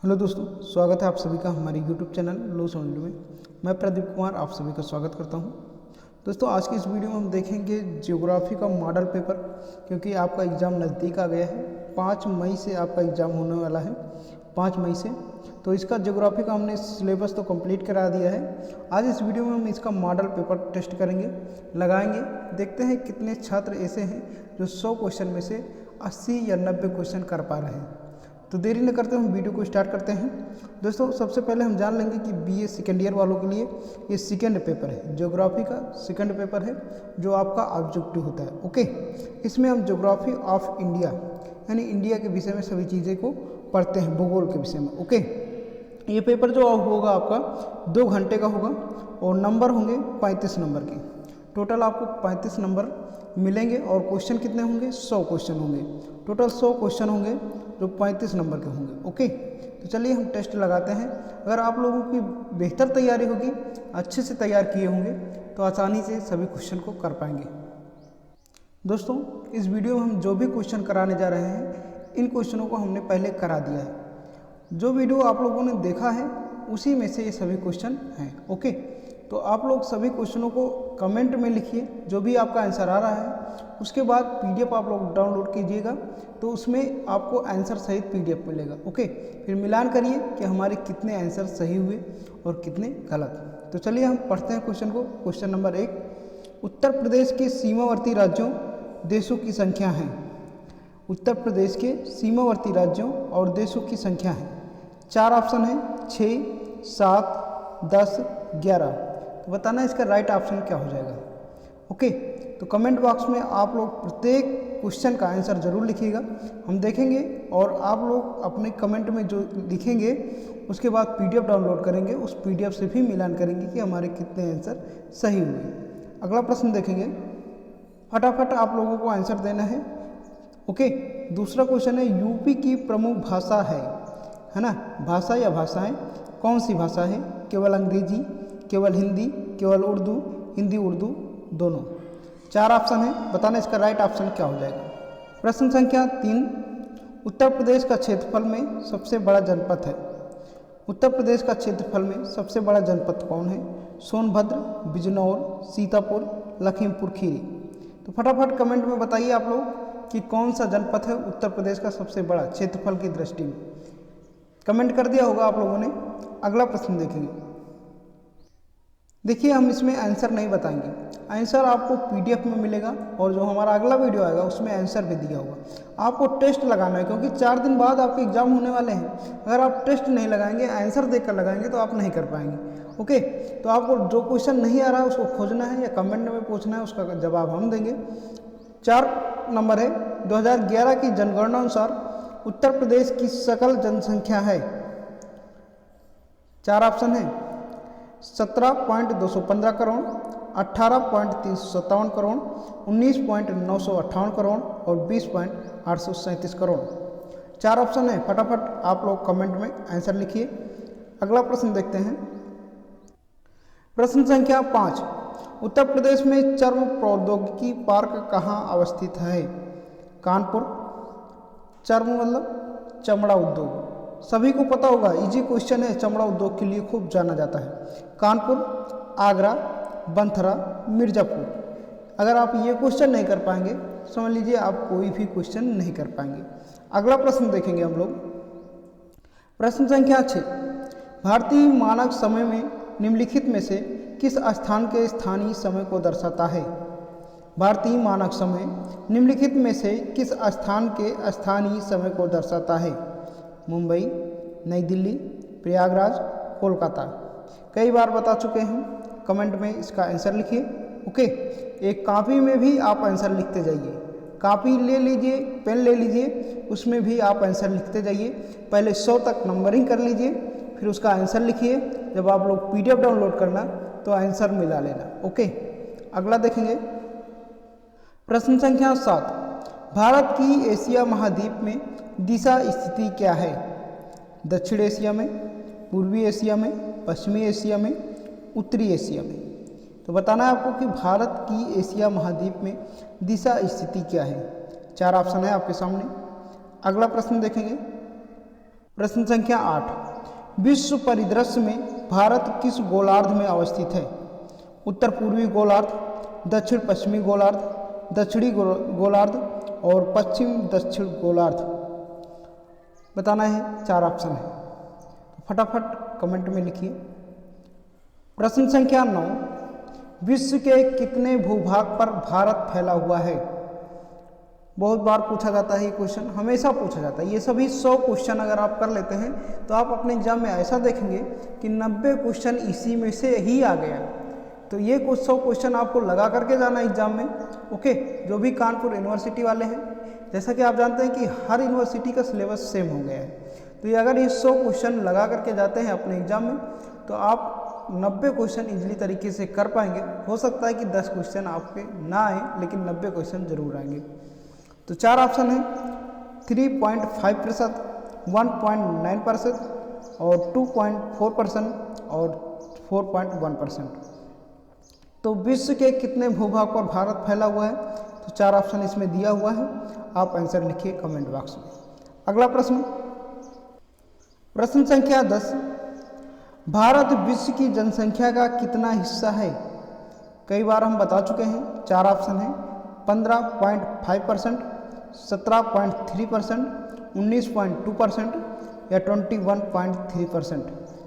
Hello दोस्तों, स्वागत है आप सभी का हमारे यूट्यूब चैनल लो साउंड में। मैं प्रदीप कुमार आप सभी का स्वागत करता हूं। दोस्तों, आज की इस वीडियो में हम देखेंगे ज्योग्राफी का मॉडल पेपर, क्योंकि आपका एग्ज़ाम नज़दीक आ गया है। 5 मई से आपका एग्ज़ाम होने वाला है, 5 मई से। तो इसका ज्योग्राफी का हमने सिलेबस तो कंप्लीट करा दिया है। आज इस वीडियो में हम इसका मॉडल पेपर टेस्ट करेंगे, लगाएंगे, देखते हैं कितने छात्र ऐसे हैं जो 100 क्वेश्चन में से 80 या 90 क्वेश्चन कर पा रहे हैं। तो देरी न करते हम वीडियो को स्टार्ट करते हैं। दोस्तों, सबसे पहले हम जान लेंगे कि बीए सेकेंड ईयर वालों के लिए ये सेकेंड पेपर है, ज्योग्राफी का सेकेंड पेपर है, जो आपका ऑब्जेक्टिव होता है। ओके, इसमें हम ज्योग्राफी ऑफ इंडिया यानी इंडिया के विषय में सभी चीज़ें को पढ़ते हैं, भूगोल के विषय में। ओके, ये पेपर जो होगा आपका 2 घंटे का होगा और नंबर होंगे 35 नंबर के। टोटल आपको 35 नंबर मिलेंगे और क्वेश्चन कितने होंगे? 100 क्वेश्चन होंगे। टोटल 100 क्वेश्चन होंगे जो 35 नंबर के होंगे। ओके, तो चलिए हम टेस्ट लगाते हैं। अगर आप लोगों की बेहतर तैयारी होगी, अच्छे से तैयार किए होंगे, तो आसानी से सभी क्वेश्चन को कर पाएंगे। दोस्तों, इस वीडियो में हम जो भी क्वेश्चन कराने जा रहे हैं, इन क्वेश्चनों को हमने पहले करा दिया है। जो वीडियो आप लोगों ने देखा है उसी में से ये सभी क्वेश्चन हैं। ओके, तो आप लोग सभी क्वेश्चनों को कमेंट में लिखिए, जो भी आपका आंसर आ रहा है। उसके बाद पीडीएफ आप लोग डाउनलोड कीजिएगा, तो उसमें आपको आंसर सहित पीडीएफ मिलेगा। ओके, फिर मिलान करिए कि हमारे कितने आंसर सही हुए और कितने गलत। तो चलिए हम पढ़ते हैं क्वेश्चन को। क्वेश्चन नंबर 1, उत्तर प्रदेश के सीमावर्ती राज्यों देशों की संख्या है। उत्तर प्रदेश के सीमावर्ती राज्यों और देशों की संख्या है। 4 ऑप्शन है, 6, 7, 10, 11। तो बताना इसका राइट ऑप्शन क्या हो जाएगा। ओके, तो कमेंट बॉक्स में आप लोग प्रत्येक क्वेश्चन का आंसर जरूर लिखिएगा, हम देखेंगे। और आप लोग अपने कमेंट में जो लिखेंगे उसके बाद पीडीएफ डाउनलोड करेंगे, उस पीडीएफ से भी मिलान करेंगे कि हमारे कितने आंसर सही हुए। अगला प्रश्न देखेंगे, फटाफट आप लोगों को आंसर देना है। ओके, दूसरा क्वेश्चन है, यूपी की प्रमुख भाषा है ना, भाषा या भाषाएं कौन सी भाषा है? केवल अंग्रेजी, केवल हिंदी, केवल उर्दू, हिंदी उर्दू दोनों। 4 ऑप्शन है, बताना इसका राइट ऑप्शन क्या हो जाएगा। प्रश्न संख्या 3, उत्तर प्रदेश का क्षेत्रफल में सबसे बड़ा जनपद है। उत्तर प्रदेश का क्षेत्रफल में सबसे बड़ा जनपद कौन है? सोनभद्र, बिजनौर, सीतापुर, लखीमपुर खीरी। तो फटाफट कमेंट में बताइए आप लोग कि कौन सा जनपद है उत्तर प्रदेश का सबसे बड़ा क्षेत्रफल की दृष्टि में। कमेंट कर दिया होगा आप लोगों ने। अगला प्रश्न देखेंगे। देखिए, हम इसमें आंसर नहीं बताएंगे, आंसर आपको पीडीएफ में मिलेगा और जो हमारा अगला वीडियो आएगा उसमें आंसर भी दिया होगा। आपको टेस्ट लगाना है, क्योंकि 4 दिन बाद आपके एग्जाम होने वाले हैं। अगर आप टेस्ट नहीं लगाएंगे, आंसर देखकर लगाएंगे, तो आप नहीं कर पाएंगे। ओके, तो आपको जो क्वेश्चन नहीं आ रहा है उसको खोजना है या कमेंट में पूछना है, उसका जवाब हम देंगे। 4 नंबर है, 2011 की जनगणना अनुसार उत्तर प्रदेश की सकल जनसंख्या है। 4 ऑप्शन है, 17.215 करोड़, 18.357 करोड़, 19.958 करोड़ और 20.837 करोड़। 4 ऑप्शन है, फटाफट आप लोग कमेंट में आंसर लिखिए। अगला प्रश्न देखते हैं। प्रश्न संख्या 5, उत्तर प्रदेश में चर्म प्रौद्योगिकी पार्क कहाँ अवस्थित है? कानपुर। चर्म मतलब चमड़ा उद्योग, सभी को पता होगा, इजी क्वेश्चन है, चमड़ा उद्योग के लिए खूब जाना जाता है। कानपुर, आगरा, बंथरा, मिर्ज़ापुर। अगर आप ये क्वेश्चन नहीं कर पाएंगे, समझ लीजिए आप कोई भी क्वेश्चन नहीं कर पाएंगे। अगला प्रश्न देखेंगे हम लोग। प्रश्न संख्या 6, भारतीय मानक समय में निम्नलिखित में से किस स्थान के स्थानीय समय को दर्शाता है? भारतीय मानक समय निम्नलिखित में से किस स्थान के स्थानीय समय को दर्शाता है? मुंबई, नई दिल्ली, प्रयागराज, कोलकाता। कई बार बता चुके हैं, कमेंट में इसका आंसर लिखिए। ओके, एक कॉपी में भी आप आंसर लिखते जाइए, कॉपी ले लीजिए, पेन ले लीजिए, उसमें भी आप आंसर लिखते जाइए। पहले 100 तक नंबरिंग कर लीजिए, फिर उसका आंसर लिखिए। जब आप लोग पीडीएफ डाउनलोड करना तो आंसर मिला लेना। ओके, अगला देखेंगे। प्रश्न संख्या 7, भारत की एशिया महाद्वीप में दिशा स्थिति क्या है? दक्षिण एशिया में, पूर्वी एशिया में, पश्चिमी एशिया में, उत्तरी एशिया में। तो बताना है आपको कि भारत की एशिया महाद्वीप में दिशा स्थिति क्या है। 4 ऑप्शन है आपके सामने। अगला प्रश्न देखेंगे। प्रश्न संख्या 8, विश्व परिदृश्य में भारत किस गोलार्ध में अवस्थित है? उत्तर पूर्वी गोलार्ध, दक्षिण पश्चिमी गोलार्ध, दक्षिणी गोलार्ध और पश्चिम दक्षिण गोलार्ध। बताना है, 4 ऑप्शन है, फटाफट कमेंट में लिखिए। प्रश्न संख्या 9, विश्व के कितने भूभाग पर भारत फैला हुआ है? बहुत बार पूछा जाता है ये क्वेश्चन, हमेशा पूछा जाता है। ये सभी 100 क्वेश्चन अगर आप कर लेते हैं तो आप अपने एग्जाम में ऐसा देखेंगे कि 90 क्वेश्चन इसी में से ही आ गया। तो ये कुछ 100 क्वेश्चन आपको लगा करके जाना एग्जाम में। ओके, जो भी कानपुर यूनिवर्सिटी वाले हैं, जैसा कि आप जानते हैं कि हर यूनिवर्सिटी का सिलेबस सेम हो गया है, तो ये अगर ये 100 क्वेश्चन लगा करके जाते हैं अपने एग्जाम में तो आप 90 क्वेश्चन इजीली तरीके से कर पाएंगे। हो सकता है कि 10 क्वेश्चन आपके ना आए, लेकिन 90 क्वेश्चन जरूर आएंगे। तो 4 ऑप्शन है, 3.5%, 1.9% और 2.4% और 4.1%। तो विश्व के कितने भूभाग पर भारत फैला हुआ है? तो 4 ऑप्शन इसमें दिया हुआ है, आप आंसर लिखिए कमेंट बॉक्स में। अगला प्रश्न, प्रश्न संख्या 10, भारत विश्व की जनसंख्या का कितना हिस्सा है? कई बार हम बता चुके हैं, 4 ऑप्शन है, 15.5%, 17.3%, 19.2% या 21.3%।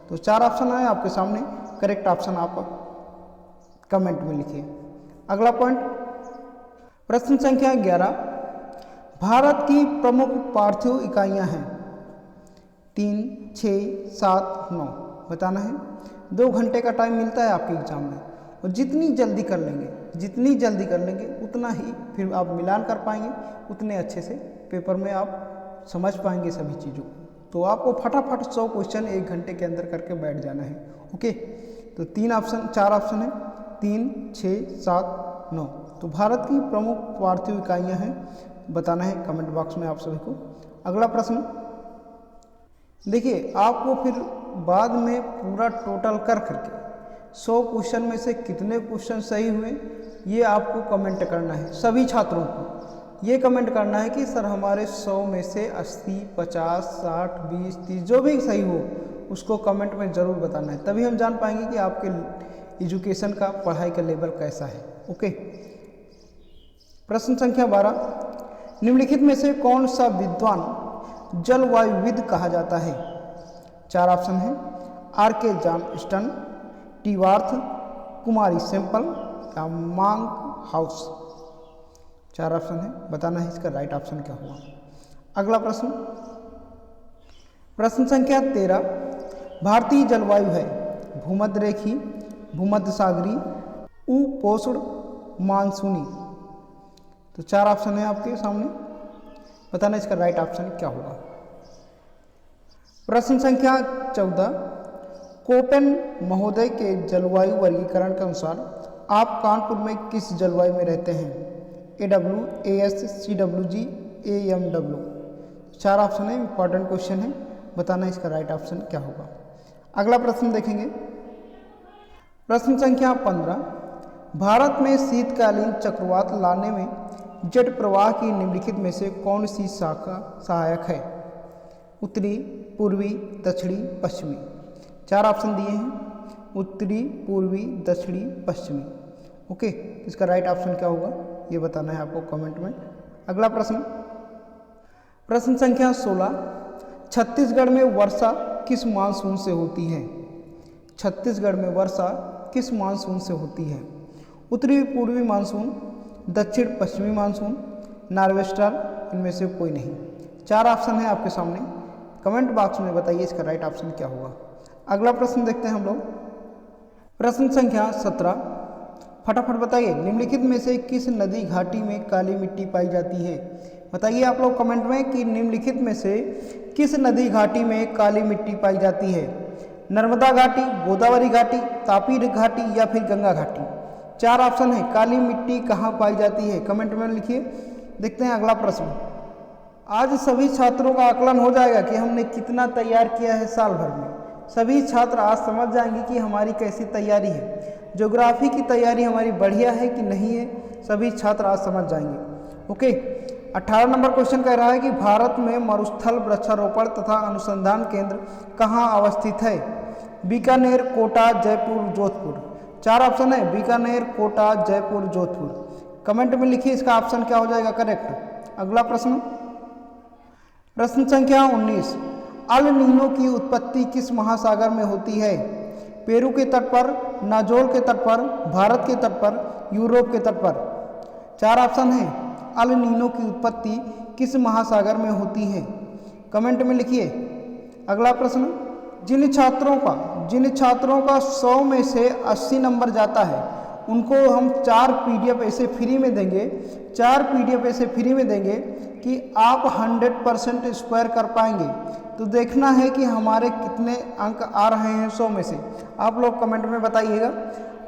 तो 4 ऑप्शन है आपके सामने, करेक्ट ऑप्शन आप कमेंट में लिखिए। अगला पॉइंट, प्रश्न संख्या 11, भारत की प्रमुख पार्थिव इकाइयां हैं? 3, 6, 7, 9। बताना है। 2 घंटे का टाइम मिलता है आपके एग्जाम में, और जितनी जल्दी कर लेंगे उतना ही फिर आप मिलान कर पाएंगे, उतने अच्छे से पेपर में आप समझ पाएंगे सभी चीज़ों को। तो आपको फटाफट 100 क्वेश्चन 1 घंटे के अंदर करके बैठ जाना है। ओके, तो 4 ऑप्शन है, 3, 6, 7, 9। तो भारत की प्रमुख पार्थिव इकाइयाँ हैं, बताना है कमेंट बॉक्स में आप सभी को। अगला प्रश्न देखिए, आपको फिर बाद में पूरा टोटल कर करके 100 क्वेश्चन में से कितने क्वेश्चन सही हुए ये आपको कमेंट करना है। सभी छात्रों को ये कमेंट करना है कि सर हमारे 100 में से 80, 50, 60, 20, 30 जो भी सही हो उसको कमेंट में ज़रूर बताना है, तभी हम जान पाएंगे कि आपके एजुकेशन का, पढ़ाई का लेवल कैसा है। ओके, प्रश्न संख्या 12, निम्नलिखित में से कौन सा विद्वान जलवायुविद कहा जाता है? 4 ऑप्शन है, R.K. जॉनस्टन, टी वार्थ, कुमारी सैंपल या मांग हाउस। 4 ऑप्शन है, बताना है इसका राइट ऑप्शन क्या हुआ। अगला प्रश्न, प्रश्न संख्या 13, भारतीय जलवायु है भूमध्य रेखी, भूमध्य सागरी, उपोष्ण, मानसूनी। तो 4 ऑप्शन है आपके सामने, बताना इसका राइट ऑप्शन क्या होगा। प्रश्न संख्या 14, कोपेन महोदय के जलवायु वर्गीकरण के अनुसार आप कानपुर में किस जलवायु में रहते हैं? AW, AS, CWG, AMW। 4 option है, इंपॉर्टेंट क्वेश्चन है, बताना इसका राइट ऑप्शन क्या होगा। अगला प्रश्न देखेंगे, प्रश्न संख्या 15, भारत में शीतकालीन चक्रवात लाने में जेट प्रवाह की निम्नलिखित में से कौन सी शाखा सहायक है? उत्तरी, पूर्वी, दक्षिणी, पश्चिमी। 4 ऑप्शन दिए हैं, उत्तरी, पूर्वी, दक्षिणी, पश्चिमी। ओके, इसका राइट ऑप्शन क्या होगा ये बताना है आपको कमेंट में। अगला प्रश्न, प्रश्न संख्या 16, छत्तीसगढ़ में वर्षा किस मानसून से होती है? छत्तीसगढ़ में वर्षा किस मानसून से होती है? उत्तरी पूर्वी मानसून, दक्षिण पश्चिमी मानसून, नॉर्वेस्टर, इनमें से कोई नहीं। 4 ऑप्शन है आपके सामने, कमेंट बॉक्स में बताइए इसका राइट ऑप्शन क्या होगा। अगला प्रश्न देखते हैं हम लोग, प्रश्न संख्या 17, फटाफट बताइए, निम्नलिखित में से किस नदी घाटी में काली मिट्टी पाई जाती है? बताइए आप लोग कमेंट में कि निम्नलिखित में से किस नदी घाटी में काली मिट्टी पाई जाती है? नर्मदा घाटी, गोदावरी घाटी, तापी घाटी या फिर गंगा घाटी। 4 ऑप्शन है, काली मिट्टी कहाँ पाई जाती है, कमेंट में लिखिए। देखते हैं अगला प्रश्न। आज सभी छात्रों का आकलन हो जाएगा कि हमने कितना तैयार किया है साल भर में। सभी छात्र आज समझ जाएंगे कि हमारी कैसी तैयारी है, ज्योग्राफी की तैयारी हमारी बढ़िया है कि नहीं है, सभी छात्र आज समझ जाएंगे। ओके, 18 नंबर क्वेश्चन कह रहा है कि भारत में मरुस्थल वृक्षारोपण तथा अनुसंधान केंद्र कहाँ अवस्थित है? बीकानेर, कोटा, जयपुर, जोधपुर। 4 ऑप्शन है, बीकानेर, कोटा, जयपुर, जोधपुर। कमेंट में लिखिए इसका ऑप्शन क्या हो जाएगा करेक्ट। अगला प्रश्न, प्रश्न संख्या 19, अल नीनो की उत्पत्ति किस महासागर में होती है? पेरू के तट पर, नाजोल के तट पर, भारत के तट पर, यूरोप के तट पर। 4 ऑप्शन है, अल नीनो की उत्पत्ति किस महासागर में होती है? कमेंट में लिखिए। अगला प्रश्न, जिन छात्रों का 100 में से 80 नंबर जाता है उनको हम 4 PDF ऐसे फ्री में देंगे, 4 PDF ऐसे फ्री में देंगे कि आप 100% स्क्वायर कर पाएंगे। तो देखना है कि हमारे कितने अंक आ रहे हैं 100 में से, आप लोग कमेंट में बताइएगा।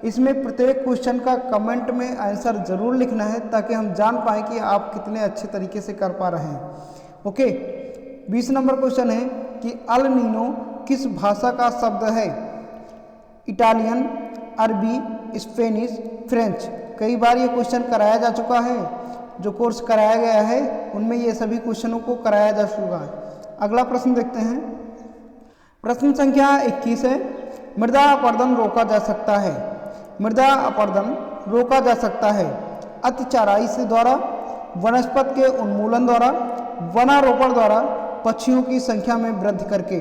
इसमें प्रत्येक क्वेश्चन का कमेंट में आंसर जरूर लिखना है ताकि हम जान पाएँ कि आप कितने अच्छे तरीके से कर पा रहे हैं। ओके, 20 नंबर क्वेश्चन है कि अल नीनो किस भाषा का शब्द है? इटालियन, अरबी, स्पेनिश, फ्रेंच। कई बार ये क्वेश्चन कराया जा चुका है, जो कोर्स कराया गया है उनमें ये सभी क्वेश्चनों को कराया जा चुका है। अगला प्रश्न देखते हैं, प्रश्न संख्या 21 है, मृदा अपरदन रोका जा सकता है? मृदा अपरदन रोका जा सकता है अतिचाराई से द्वारा, वनस्पति के उन्मूलन द्वारा, वनारोपण द्वारा, पक्षियों की संख्या में वृद्धि करके।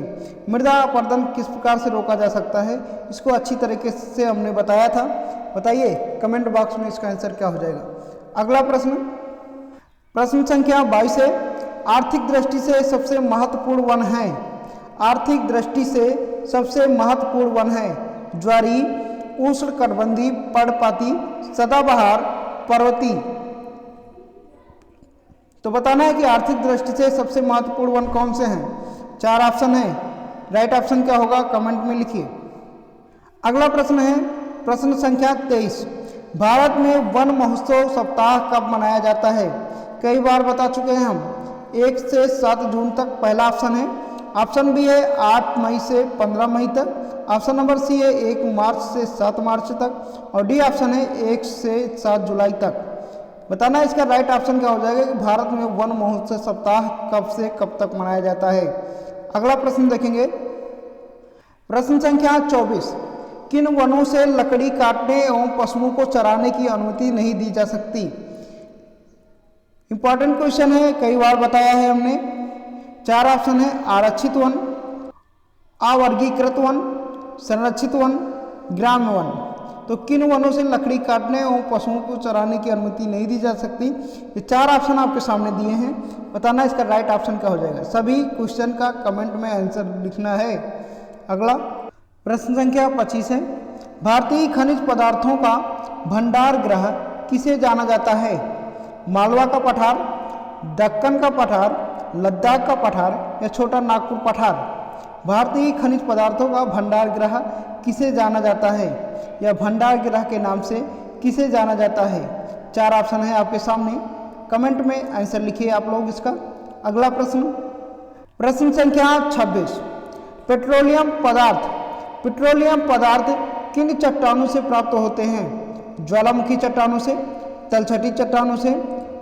मृदा अपरदन किस प्रकार से रोका जा सकता है? इसको अच्छी तरीके से हमने बताया था, बताइए कमेंट बॉक्स में इसका आंसर क्या हो जाएगा। अगला प्रश्न, प्रश्न संख्या 22 है, आर्थिक दृष्टि से सबसे महत्वपूर्ण वन है? आर्थिक दृष्टि से सबसे महत्वपूर्ण वन है ज्वारी, उष्णकटिबंधीय पर्णपाती, सदाबहार, पर्वतीय। तो बताना है कि आर्थिक दृष्टि से सबसे महत्वपूर्ण वन कौन से हैं? 4 ऑप्शन है, राइट ऑप्शन क्या होगा कमेंट में लिखिए। अगला प्रश्न है, प्रश्न संख्या 23, भारत में वन महोत्सव सप्ताह कब मनाया जाता है? कई बार बता चुके हैं हम, 1 से 7 जून तक पहला ऑप्शन है। ऑप्शन बी है 8 मई से 15 मई तक। ऑप्शन नंबर सी है 1 मार्च से 7 मार्च तक। और डी ऑप्शन है 1 से 7 जुलाई तक। बताना इसका राइट ऑप्शन क्या हो जाएगा कि भारत में वन महोत्सव सप्ताह कब से कब तक मनाया जाता है। अगला प्रश्न देखेंगे, प्रश्न संख्या 24, किन वनों से लकड़ी काटने एवं पशुओं को चराने की अनुमति नहीं दी जा सकती? इंपॉर्टेंट क्वेश्चन है, कई बार बताया है हमने। 4 ऑप्शन है, आरक्षित वन, अवर्गीकृत वन, संरक्षित वन, ग्राम्य वन। तो किन वनों से लकड़ी काटने और पशुओं को चराने की अनुमति नहीं दी जा सकती? ये 4 ऑप्शन आपके सामने दिए हैं, बताना इसका राइट ऑप्शन क्या हो जाएगा। सभी क्वेश्चन का कमेंट में आंसर लिखना है। अगला प्रश्न संख्या 25 है, भारतीय खनिज पदार्थों का भंडार गृह किसे जाना जाता है? मालवा का पठार, दक्कन का पठार, लद्दाख का पठार या छोटा नागपुर पठार? भारतीय खनिज पदार्थों का भंडार गृह किसे जाना जाता है या भंडार गृह के नाम से किसे जाना जाता है? 4 ऑप्शन है आपके सामने, कमेंट में आंसर लिखिए आप लोग इसका। अगला प्रश्न, प्रश्न संख्या 26, पेट्रोलियम पदार्थ किन चट्टानों से प्राप्त होते हैं? ज्वालामुखी चट्टानों से, तलछटी चट्टानों से,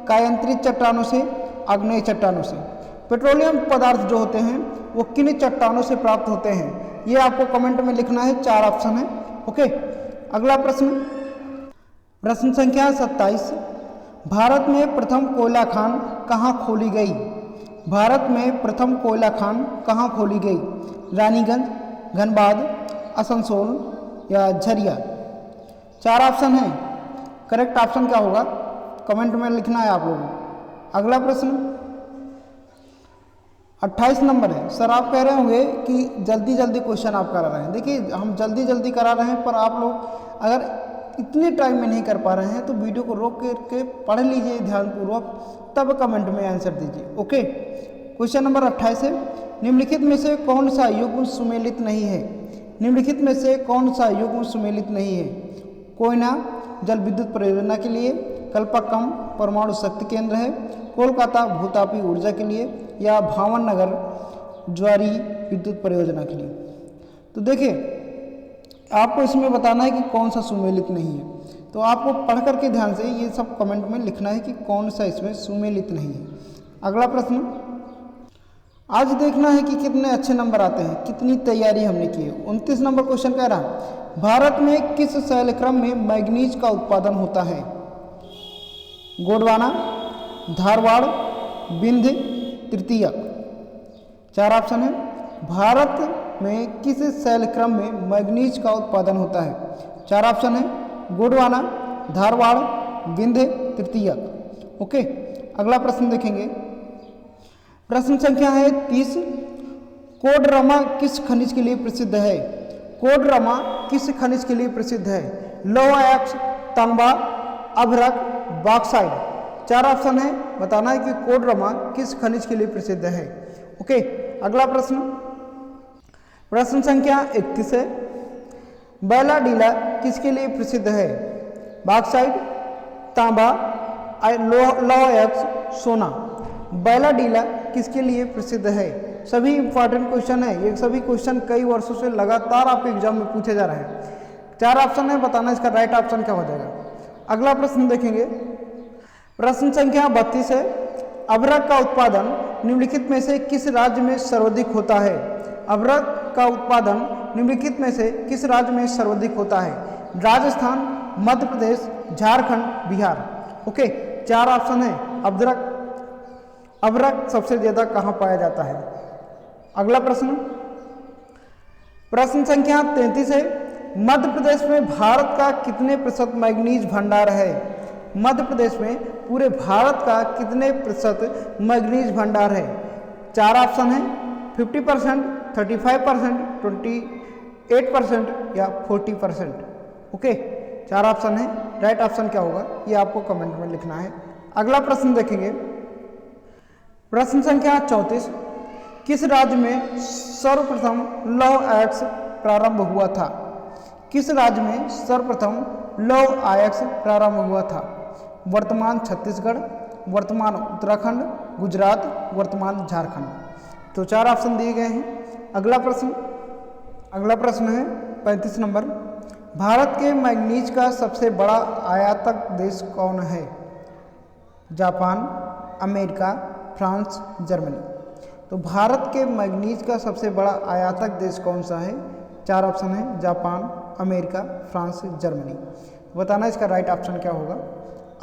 कायांतरित चट्टानों से, आग्नेय चट्टानों से। पेट्रोलियम पदार्थ जो होते हैं वो किन चट्टानों से प्राप्त होते हैं, ये आपको कमेंट में लिखना है। 4 ऑप्शन है। ओके, अगला प्रश्न, प्रश्न संख्या 27, भारत में प्रथम कोयला खान कहाँ खोली गई? भारत में प्रथम कोयला खान कहाँ खोली गई? रानीगंज, धनबाद, आसनसोल या झरिया? 4 ऑप्शन है, करेक्ट ऑप्शन क्या होगा कमेंट में लिखना है आप लोगों को। अगला प्रश्न 28 नंबर है। सर आप कह रहे होंगे कि जल्दी जल्दी क्वेश्चन आप करा रहे हैं। देखिए हम जल्दी जल्दी करा रहे हैं, पर आप लोग अगर इतने टाइम में नहीं कर पा रहे हैं तो वीडियो को रोक करके पढ़ लीजिए ध्यानपूर्वक, तब कमेंट में आंसर दीजिए। ओके, क्वेश्चन नंबर 28 है, निम्नलिखित में से कौन सा युग्म सुमेलित नहीं है? निम्नलिखित में से कौन सा युग्म सुमेलित नहीं है? कोयना जल विद्युत परियोजना के लिए, कल्पक्कम परमाणु शक्ति केंद्र है, कोलकाता भूतापी ऊर्जा के लिए या भावनगर ज्वारी विद्युत परियोजना के लिए। तो देखिए आपको इसमें बताना है कि कौन सा सुमेलित नहीं है। तो आपको पढ़ करके ध्यान से ये सब कमेंट में लिखना है कि कौन सा इसमें सुमेलित नहीं है। अगला प्रश्न, आज देखना है कि कितने अच्छे नंबर आते हैं, कितनी तैयारी हमने की है। 29 नंबर क्वेश्चन कह रहा है, भारत में किस शैलक्रम में मैग्नीज का उत्पादन होता है? गोंडवाना, धारवाड़, विंध्य, तृतीयक। 4 ऑप्शन है। भारत में किस शैलक्रम में मैग्नीज का उत्पादन होता है? 4 ऑप्शन है। गोंडवाना, धारवाड़, विंध्य, तृतीयक। ओके, अगला प्रश्न देखेंगे। प्रश्न संख्या है 30। कोडरमा किस खनिज के लिए प्रसिद्ध है? कोडरमा किस खनिज के लिए प्रसिद्ध है? लोहा एक्स, तांबा, अभ्रक, बॉक्साइट। 4 ऑप्शन है। बताना है कि कोडरमा किस खनिज के लिए प्रसिद्ध है। ओके, अगला प्रश्न, प्रश्न संख्या 31 है। बैलाडीला किसके लिए प्रसिद्ध है? बॉक्साइट, तांबा, लोहा एक्स, सोना। बैलाडीला किसके लिए प्रसिद्ध है? सभी इंपॉर्टेंट क्वेश्चन है, ये सभी क्वेश्चन कई वर्षों से लगातार आपके एग्जाम में पूछे जा रहे हैं। 4 ऑप्शन है, बताना इसका राइट ऑप्शन क्या हो जाएगा। अगला प्रश्न देखेंगे। प्रश्न संख्या 32 है। अभ्रक का उत्पादन निम्नलिखित में से किस राज्य में सर्वाधिक होता है? अभ्रक का उत्पादन निम्नलिखित में से किस राज्य में सर्वाधिक होता है? राजस्थान, मध्य प्रदेश, झारखंड, बिहार। ओके, 4 ऑप्शन है। अभ्रक सबसे ज्यादा कहाँ पाया जाता है? अगला प्रश्न, प्रश्न संख्या 33 है। मध्य प्रदेश में भारत का कितने प्रतिशत मैग्नीज भंडार है? मध्य प्रदेश में पूरे भारत का कितने प्रतिशत मैग्नीज भंडार है? 4 ऑप्शन है। 50%, 35%, 28% या 40%। ओके, 4 ऑप्शन है। राइट ऑप्शन क्या होगा ये आपको कमेंट में लिखना है। अगला प्रश्न देखेंगे। प्रश्न संख्या 34। किस राज्य में सर्वप्रथम लौह अयस्क प्रारंभ हुआ था? किस राज्य में सर्वप्रथम लौह अयस्क प्रारंभ हुआ था? वर्तमान छत्तीसगढ़, वर्तमान उत्तराखंड, गुजरात, वर्तमान झारखंड। तो 4 ऑप्शन दिए गए हैं। अगला प्रश्न है 35 नंबर। भारत के मैग्नीज का सबसे बड़ा आयातक देश कौन है? Japan, America, France, Germany. तो भारत के मैग्नीज का सबसे बड़ा आयातक देश कौन सा है? 4 ऑप्शन है। Japan, America, France, Germany. बताना इसका राइट ऑप्शन क्या होगा।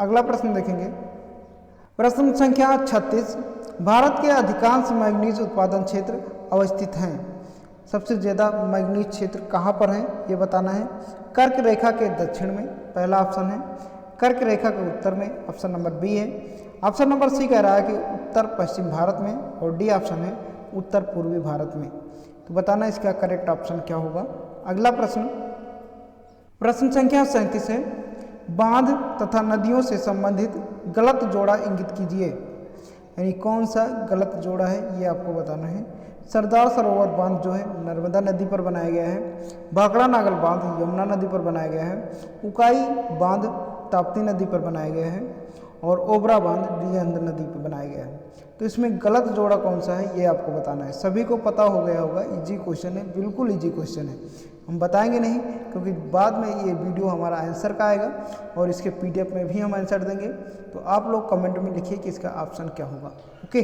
अगला प्रश्न देखेंगे। प्रश्न संख्या 36। भारत के अधिकांश मैग्नीज उत्पादन क्षेत्र अवस्थित हैं। सबसे ज़्यादा मैग्नीज क्षेत्र कहाँ पर हैं ये बताना है। कर्क रेखा के दक्षिण में, पहला ऑप्शन है। कर्क रेखा के उत्तर में, ऑप्शन नंबर बी है। ऑप्शन नंबर सी कह रहा है कि उत्तर पश्चिम भारत में, और डी ऑप्शन है उत्तर पूर्वी भारत में। तो बताना इसका करेक्ट ऑप्शन क्या होगा। अगला प्रश्न संख्या 37 है। बांध तथा नदियों से संबंधित गलत जोड़ा इंगित कीजिए। यानी कौन सा गलत जोड़ा है ये आपको बताना है। सरदार सरोवर बांध जो है नर्मदा नदी पर बनाया गया है। भाखड़ा नागल बांध यमुना नदी पर बनाया गया है। उकाई बांध ताप्ती नदी पर बनाया गया है। और ओबरा बांध रिहंद नदी पर बनाया गया है। तो इसमें गलत जोड़ा कौन सा है ये आपको बताना है। सभी को पता हो गया होगा, इजी क्वेश्चन है, बिल्कुल इजी क्वेश्चन है। हम बताएंगे नहीं क्योंकि बाद में ये वीडियो हमारा आंसर का आएगा और इसके पीडीएफ में भी हम आंसर देंगे। तो आप लोग कमेंट में लिखिए कि इसका ऑप्शन क्या होगा। ओके,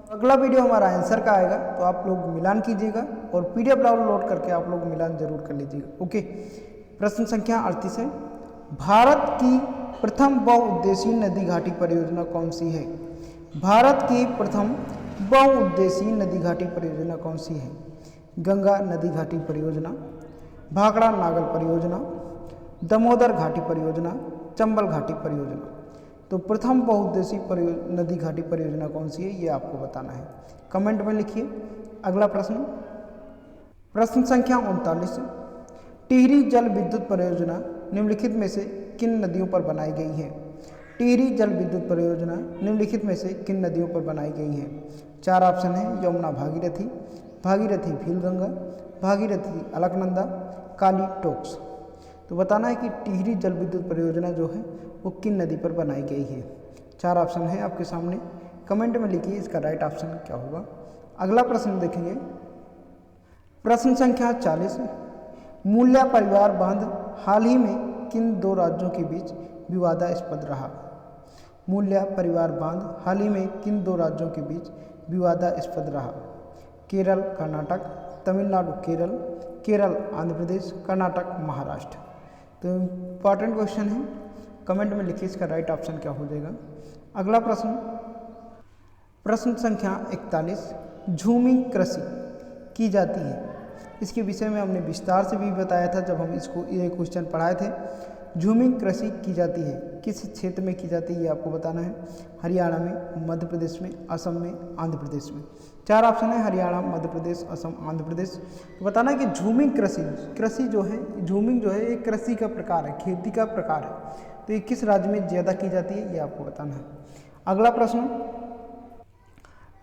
अगला वीडियो हमारा आंसर का आएगा तो आप लोग मिलान कीजिएगा और पीडीएफ डाउनलोड करके आप लोग मिलान जरूर कर लीजिएगा। ओके, प्रश्न संख्या 38 है। भारत की प्रथम बहुउद्देशीय नदी घाटी परियोजना कौन सी है? भारत की प्रथम बहुउद्देशीय नदी घाटी परियोजना कौन सी है? गंगा नदी घाटी परियोजना, भाखड़ा नागल परियोजना, दामोदर घाटी परियोजना, चंबल घाटी परियोजना। तो प्रथम बहुउद्देशीय नदी घाटी परियोजना कौन सी है ये आपको बताना है। कमेंट में लिखिए। अगला प्रश्न संख्या 39। टिहरी जल विद्युत परियोजना निम्नलिखित में से किन नदियों पर बनाई गई है? टिहरी जल विद्युत परियोजना निम्नलिखित में से किन नदियों पर बनाई गई है? 4 ऑप्शन है। यमुना भागीरथी, भागीरथी भीलगंगा, भागीरथी अलकनंदा, काली टोक्स। तो बताना है कि टिहरी जल विद्युत परियोजना जो है वो किन नदी पर बनाई गई है। 4 ऑप्शन है आपके सामने, कमेंट में लिखिए इसका राइट ऑप्शन क्या होगा। अगला प्रश्न देखेंगे। प्रश्न संख्या 40। मूल्य परिवार बांध हाल ही में किन दो राज्यों के बीच विवादास्पद रहा? मूल्य परिवार बांध हाल ही में किन दो राज्यों के बीच विवादास्पद रहा? केरल कर्नाटक, तमिलनाडु केरल, केरल आंध्र प्रदेश, कर्नाटक महाराष्ट्र। तो इम्पॉर्टेंट क्वेश्चन है, कमेंट में लिखिए इसका राइट ऑप्शन क्या हो जाएगा। अगला प्रश्न, प्रश्न संख्या 41, झूमिंग कृषि की जाती है। इसके विषय में हमने विस्तार से भी बताया था जब हम इसको ये क्वेश्चन पढ़ाए थे। झूमिंग कृषि की जाती है, किस क्षेत्र में की जाती है ये आपको बताना है। हरियाणा में, मध्य प्रदेश में, असम में, आंध्र प्रदेश में। 4 ऑप्शन है, हरियाणा, मध्य प्रदेश, असम, आंध्र प्रदेश। तो बताना है कि झूमिंग कृषि, कृषि जो है, झूमिंग जो है एक कृषि का प्रकार है, खेती का प्रकार है। तो ये किस राज्य में ज़्यादा की जाती है ये आपको बताना है। अगला प्रश्न,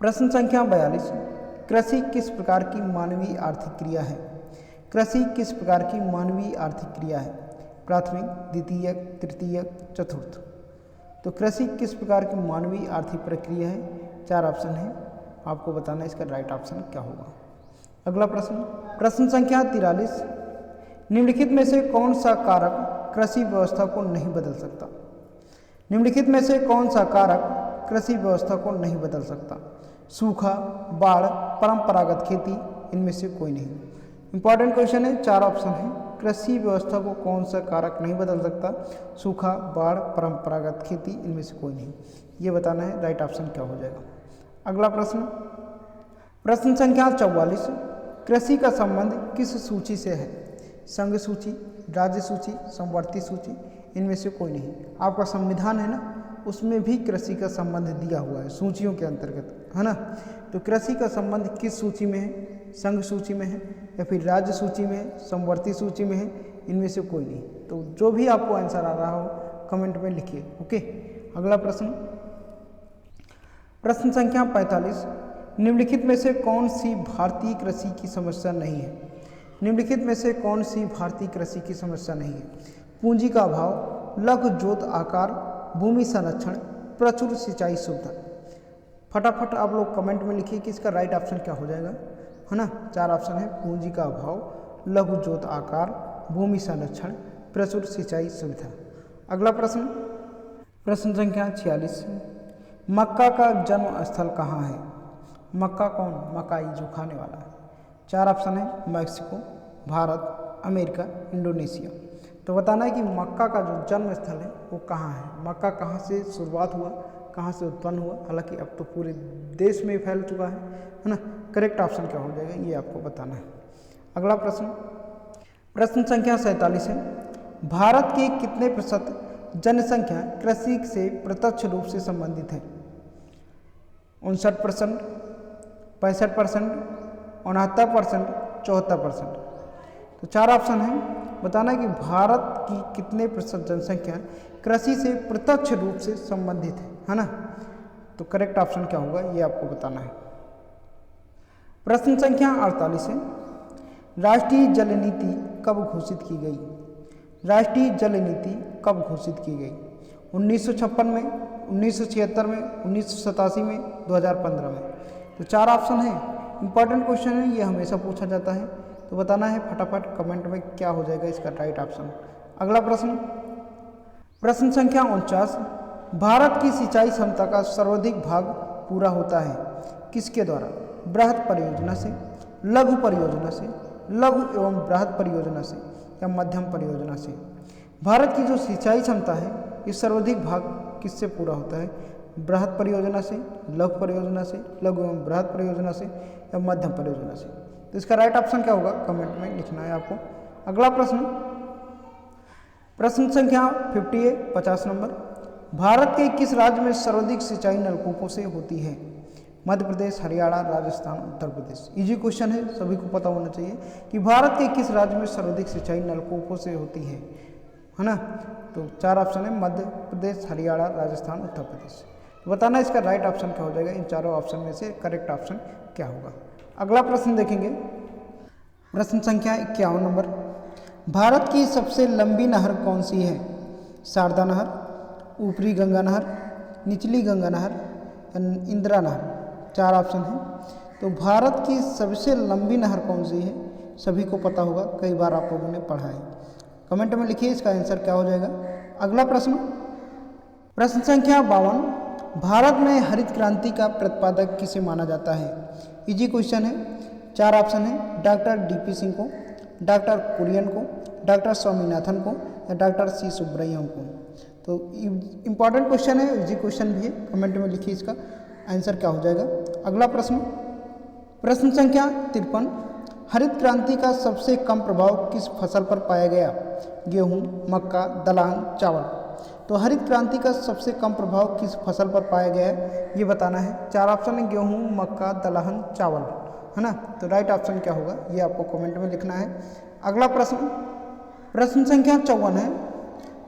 प्रश्न संख्या 42, कृषि किस प्रकार की मानवीय आर्थिक क्रिया है? कृषि किस प्रकार की मानवीय आर्थिक क्रिया है? प्राथमिक, द्वितीयक, तृतीयक, चतुर्थ। तो कृषि किस प्रकार की मानवीय आर्थिक प्रक्रिया है? 4 ऑप्शन है, आपको बताना है इसका राइट ऑप्शन क्या होगा। अगला प्रश्न, प्रश्न संख्या 43, निम्नलिखित में से कौन सा कारक कृषि व्यवस्था को नहीं बदल सकता? निम्नलिखित में से कौन सा कारक कृषि व्यवस्था को नहीं बदल सकता? सूखा, बाढ़, परंपरागत खेती, इनमें से कोई नहीं। इंपॉर्टेंट क्वेश्चन है, 4 ऑप्शन है, कृषि व्यवस्था को कौन सा कारक नहीं बदल सकता? सूखा, बाढ़, परंपरागत खेती, इनमें से कोई नहीं। ये बताना है राइट ऑप्शन क्या हो जाएगा। अगला प्रश्न, प्रश्न संख्या 44, कृषि का संबंध किस सूची से है? संघ सूची, राज्य सूची, समवर्ती सूची, इनमें से कोई नहीं। आपका संविधान है ना, उसमें भी कृषि का संबंध दिया हुआ है सूचियों के अंतर्गत, है ना। तो कृषि का संबंध किस सूची में है? संघ सूची में है या फिर राज्य सूची में है, समवर्ती सूची में है, इनमें से कोई नहीं। तो जो भी आपको आंसर आ रहा हो कमेंट में लिखिए। ओके, अगला प्रश्न, प्रश्न संख्या 45, निम्नलिखित में से कौन सी भारतीय कृषि की समस्या नहीं है? निम्नलिखित में से कौन सी भारतीय कृषि की समस्या नहीं है? पूंजी का अभाव, लघु जोत आकार, भूमि संरक्षण, प्रचुर सिंचाई सुविधा। फटाफट आप लोग कमेंट में लिखिए कि इसका राइट ऑप्शन क्या हो जाएगा, है ना। 4 ऑप्शन है, पूंजी का अभाव, लघु जोत आकार, भूमि संरक्षण, प्रचुर सिंचाई सुविधा। अगला प्रश्न, प्रश्न संख्या 46, मक्का का जन्म स्थल कहाँ है? मक्का कौन? मकाई जो खाने वाला है। 4 ऑप्शन है, मैक्सिको, भारत, अमेरिका, इंडोनेशिया। तो बताना है कि मक्का का जो जन्म स्थल है वो कहाँ है, मक्का कहाँ से शुरुआत हुआ, कहाँ से उत्पन्न हुआ। हालांकि अब तो पूरे देश में फैल चुका है ना। करेक्ट ऑप्शन क्या हो जाएगा ये आपको बताना है। अगला प्रश्न, प्रश्न संख्या 47 है, भारत के कितने प्रतिशत जनसंख्या कृषि से प्रत्यक्ष रूप से संबंधित है? 59%, 65%, 69%, 74%। तो 4 ऑप्शन है, बताना है कि भारत की कितने प्रतिशत जनसंख्या कृषि से प्रत्यक्ष रूप से संबंधित है ना। तो करेक्ट ऑप्शन क्या होगा ये आपको बताना है। प्रश्न संख्या 48 है, राष्ट्रीय जल नीति कब घोषित की गई? राष्ट्रीय जल नीति कब घोषित की गई? 1956 में, 1976 में, 1987 में, 2015 में। तो 4 ऑप्शन है, इंपॉर्टेंट क्वेश्चन है, ये हमेशा पूछा जाता है। तो बताना है फटाफट कमेंट में क्या हो जाएगा इसका राइट ऑप्शन। अगला प्रश्न, प्रश्न संख्या 49, भारत की सिंचाई क्षमता का सर्वाधिक भाग पूरा होता है किसके द्वारा? बृहद परियोजना से, लघु परियोजना से, लघु एवं बृहद परियोजना से या मध्यम परियोजना से। भारत की जो सिंचाई क्षमता है ये सर्वाधिक भाग किससे पूरा होता है? बृहद परियोजना से, लघु परियोजना से, लघु एवं बृहद परियोजना से या मध्यम परियोजना से। तो इसका राइट ऑप्शन क्या होगा कमेंट में लिखना है आपको। अगला प्रश्न, प्रश्न संख्या 50 नंबर, भारत के किस राज्य में सर्वाधिक सिंचाई नलकूपों से होती है? मध्य प्रदेश, हरियाणा, राजस्थान, उत्तर प्रदेश। इजी क्वेश्चन है, सभी को पता होना चाहिए कि भारत के किस राज्य में सर्वाधिक सिंचाई नलकूपों से होती है ना। तो 4 ऑप्शन है, मध्य प्रदेश, हरियाणा, राजस्थान, उत्तर प्रदेश। बताना इसका राइट ऑप्शन क्या हो जाएगा, इन चारों ऑप्शन में से करेक्ट ऑप्शन क्या होगा। अगला प्रश्न देखेंगे, प्रश्न संख्या 51 नंबर, भारत की सबसे लंबी नहर कौन सी है? शारदा नहर, ऊपरी गंगा नहर, निचली गंगा नहर, इंदिरा नहर। 4 ऑप्शन है। तो भारत की सबसे लंबी नहर कौन सी है? सभी को पता होगा, कई बार आप लोगों ने पढ़ा है। कमेंट में लिखिए इसका आंसर क्या हो जाएगा। अगला प्रश्न, प्रश्न संख्या 52, भारत में हरित क्रांति का प्रतिपादक किसे माना जाता है? इजी क्वेश्चन है, 4 ऑप्शन है, डॉक्टर डीपी सिंह को, डॉक्टर कुरियन को, डॉक्टर स्वामीनाथन को या डॉक्टर सी सुब्रमण्यम को। तो इम्पॉर्टेंट क्वेश्चन है, इजी क्वेश्चन भी है। कमेंट में लिखिए इसका आंसर क्या हो जाएगा। अगला प्रश्न, प्रश्न संख्या 53, हरित क्रांति का सबसे कम प्रभाव किस फसल पर पाया गया? गेहूं, मक्का, दलहन, चावल। तो हरित क्रांति का सबसे कम प्रभाव किस फसल पर पाया गया है ये बताना है। 4 ऑप्शन है, गेहूं, मक्का, दलहन, चावल, है ना। तो राइट ऑप्शन क्या होगा ये आपको कमेंट में लिखना है। अगला प्रश्न, प्रश्न संख्या 54 है,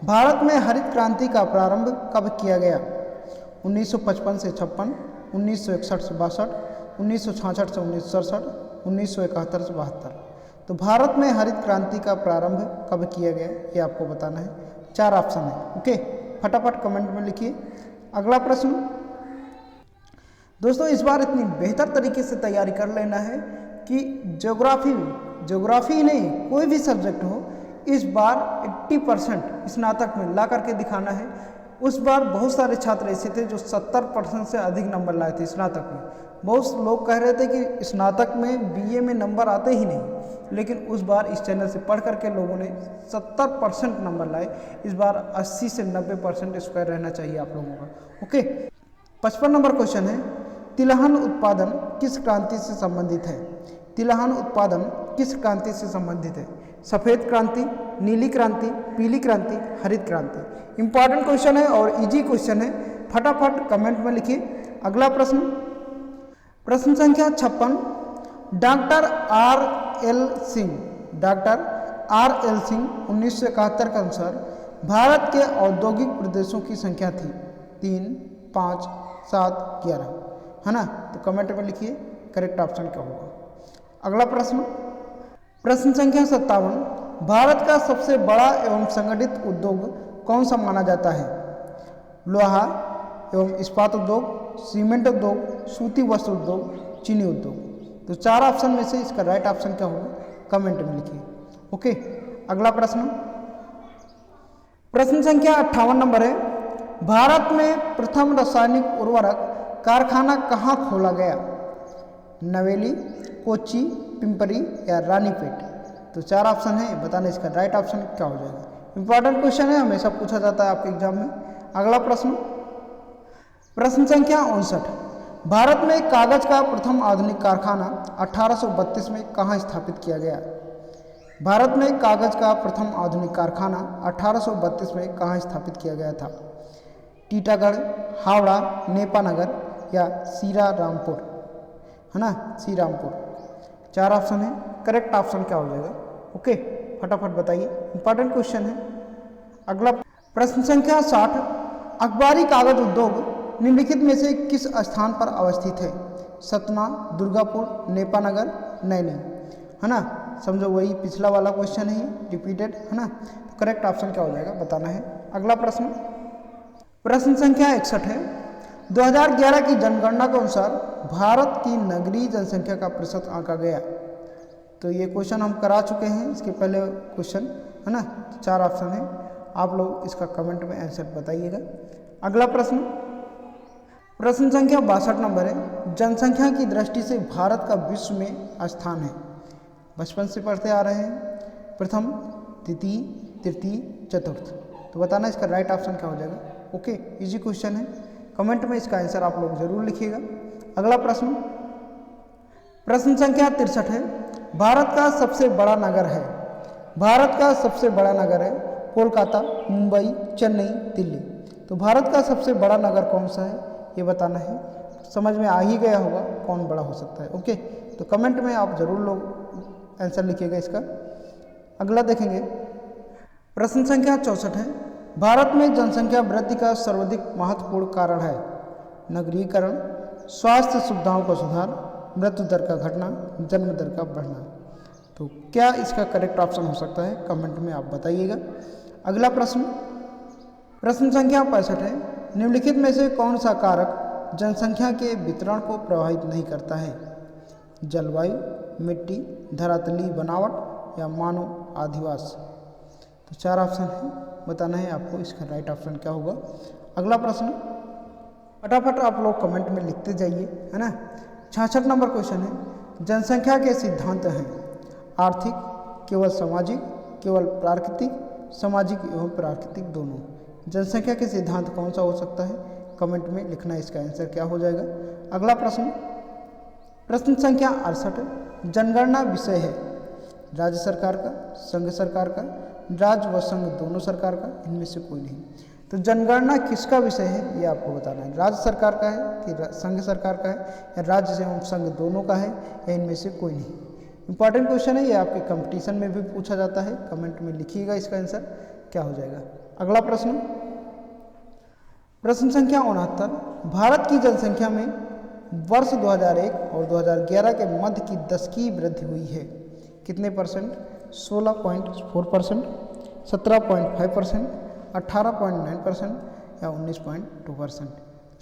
भारत में हरित क्रांति का प्रारंभ कब किया गया? 1955 से 56, 1961 से 62, 1966 से 1967, 1971 से 72। तो भारत में हरित क्रांति का प्रारंभ कब किया गया ये आपको बताना है। 4 ऑप्शन है, ओके। फटाफट कमेंट में लिखिए। अगला प्रश्न, दोस्तों इस बार इतनी बेहतर तरीके से तैयारी कर लेना है कि ज्योग्राफी नहीं, कोई भी सब्जेक्ट हो, इस बार 80% स्नातक में ला करके दिखाना है। उस बार बहुत सारे छात्र ऐसे थे जो 70% से अधिक नंबर लाए थे स्नातक में। बहुत लोग कह रहे थे कि स्नातक में बीए में नंबर आते ही नहीं, लेकिन उस बार इस चैनल से पढ़ करके लोगों ने 70% नंबर लाए। इस बार 80 से 90% स्क्वायर रहना चाहिए आप लोगों का, ओके। 55 नंबर क्वेश्चन है, तिलहन उत्पादन किस क्रांति से संबंधित है? तिलहन उत्पादन किस क्रांति से संबंधित है? सफ़ेद क्रांति, नीली क्रांति, पीली क्रांति, हरित क्रांति। इंपॉर्टेंट क्वेश्चन है और इजी क्वेश्चन है, फटाफट कमेंट में लिखिए। अगला प्रश्न, प्रश्न संख्या 56, डॉक्टर आर.एल. सिंह 1971 के अनुसार भारत के औद्योगिक प्रदेशों की संख्या थी 3, 5, 7, 11, है ना। तो कमेंट में लिखिए करेक्ट ऑप्शन क्या होगा। अगला प्रश्न, प्रश्न संख्या 57, भारत का सबसे बड़ा एवं संगठित उद्योग कौन सा माना जाता है? लोहा एवं इस्पात उद्योग, सीमेंट उद्योग, सूती वस्त्र उद्योग, चीनी उद्योग। तो 4 ऑप्शन में से इसका राइट ऑप्शन क्या होगा कमेंट में लिखिए, ओके। अगला प्रश्न, प्रश्न संख्या 58 नंबर है, भारत में प्रथम रासायनिक उर्वरक कारखाना कहाँ खोला गया? नवेली, कोच्चि, पिंपरी या रानीपेट। तो 4 ऑप्शन है, बताना इसका राइट ऑप्शन क्या हो जाएगा। इंपॉर्टेंट क्वेश्चन है, हमेशा पूछा जाता है आपके एग्जाम में। अगला प्रश्न, प्रश्न संख्या 59, भारत में कागज का प्रथम आधुनिक कारखाना 1832 में कहाँ स्थापित किया गया? भारत में कागज का प्रथम आधुनिक कारखाना 1832 में कहाँ स्थापित किया गया था? टीटागढ़, हावड़ा, नेपानगर या श्रीरामपुर, है ना, श्रीरामपुर। 4 ऑप्शन है, करेक्ट ऑप्शन क्या हो जाएगा, ओके। फटाफट बताइए, इंपॉर्टेंट क्वेश्चन है। अगला प्रश्न संख्या 60, अखबारी कागज उद्योग निम्नलिखित में से किस स्थान पर अवस्थित है? सतना, दुर्गापुर, नेपानगर, नैनी, है ना। समझो वही पिछला वाला क्वेश्चन है, रिपीटेड, है ना। तो करेक्ट ऑप्शन क्या हो जाएगा बताना है। अगला प्रश्न, प्रश्न संख्या 61 है, 2011 की जनगणना के अनुसार भारत की नगरीय जनसंख्या का प्रतिशत आंका गया। तो ये क्वेश्चन हम करा चुके हैं, इसके पहले क्वेश्चन, है ना। 4 ऑप्शन है, आप लोग इसका कमेंट में आंसर बताइएगा। अगला प्रश्न, प्रश्न संख्या 62 नंबर है, जनसंख्या की दृष्टि से भारत का विश्व में स्थान है? बचपन से पढ़ते आ रहे हैं, प्रथम, द्वितीय, तृतीय, चतुर्थ। तो बताना इसका राइट ऑप्शन क्या हो जाएगा, ओके। इजी क्वेश्चन है, कमेंट में इसका आंसर आप लोग जरूर लिखिएगा। अगला प्रश्न, प्रश्न संख्या 63 है, भारत का सबसे बड़ा नगर है? भारत का सबसे बड़ा नगर है कोलकाता, मुंबई, चेन्नई, दिल्ली। तो भारत का सबसे बड़ा नगर कौन सा है ये बताना है। समझ में आ ही गया होगा कौन बड़ा हो सकता है, ओके। तो कमेंट में आप जरूर लोग आंसर लिखिएगा इसका। अगला देखेंगे, प्रश्न संख्या 64 है, भारत में जनसंख्या वृद्धि का सर्वाधिक महत्वपूर्ण कारण है? नगरीकरण, स्वास्थ्य सुविधाओं का सुधार, मृत्यु दर का घटना, जन्म दर का बढ़ना। तो क्या इसका करेक्ट ऑप्शन हो सकता है कमेंट में आप बताइएगा। अगला प्रश्न, प्रश्न संख्या 65 है, निम्नलिखित में से कौन सा कारक जनसंख्या के वितरण को प्रभावित नहीं करता है? जलवायु, मिट्टी, धरातली बनावट या मानव अधिवास। तो 4 ऑप्शन है, बताना है आपको इसका राइट ऑप्शन क्या होगा। अगला प्रश्न फटाफट आप लोग कमेंट में लिखते जाइए, है ना। 66 नंबर क्वेश्चन है, जनसंख्या के सिद्धांत हैं आर्थिक, केवल सामाजिक, केवल प्राकृतिक, सामाजिक एवं प्राकृतिक दोनों। जनसंख्या के सिद्धांत कौन सा हो सकता है, कमेंट में लिखना, इसका आंसर क्या हो जाएगा। अगला प्रश्न प्रश्न संख्या 68, जनगणना विषय है राज्य सरकार का, संघ सरकार का, राज्य व संघ दोनों सरकार का, इनमें से कोई नहीं। तो जनगणना किसका विषय है ये आपको बताना है, राज्य सरकार का है कि संघ सरकार का है, या राज्य एवं संघ दोनों का है, या इनमें से कोई नहीं। इंपॉर्टेंट क्वेश्चन है ये, आपके कंपटीशन में भी पूछा जाता है, कमेंट में लिखिएगा इसका आंसर क्या हो जाएगा। अगला प्रश्न प्रश्न संख्या 69, भारत की जनसंख्या में वर्ष 2001 और 2011 के मध्य की दशकीय वृद्धि हुई है, कितने परसेंट, 16.4%, 17.5%, 18.9% या 19.2%।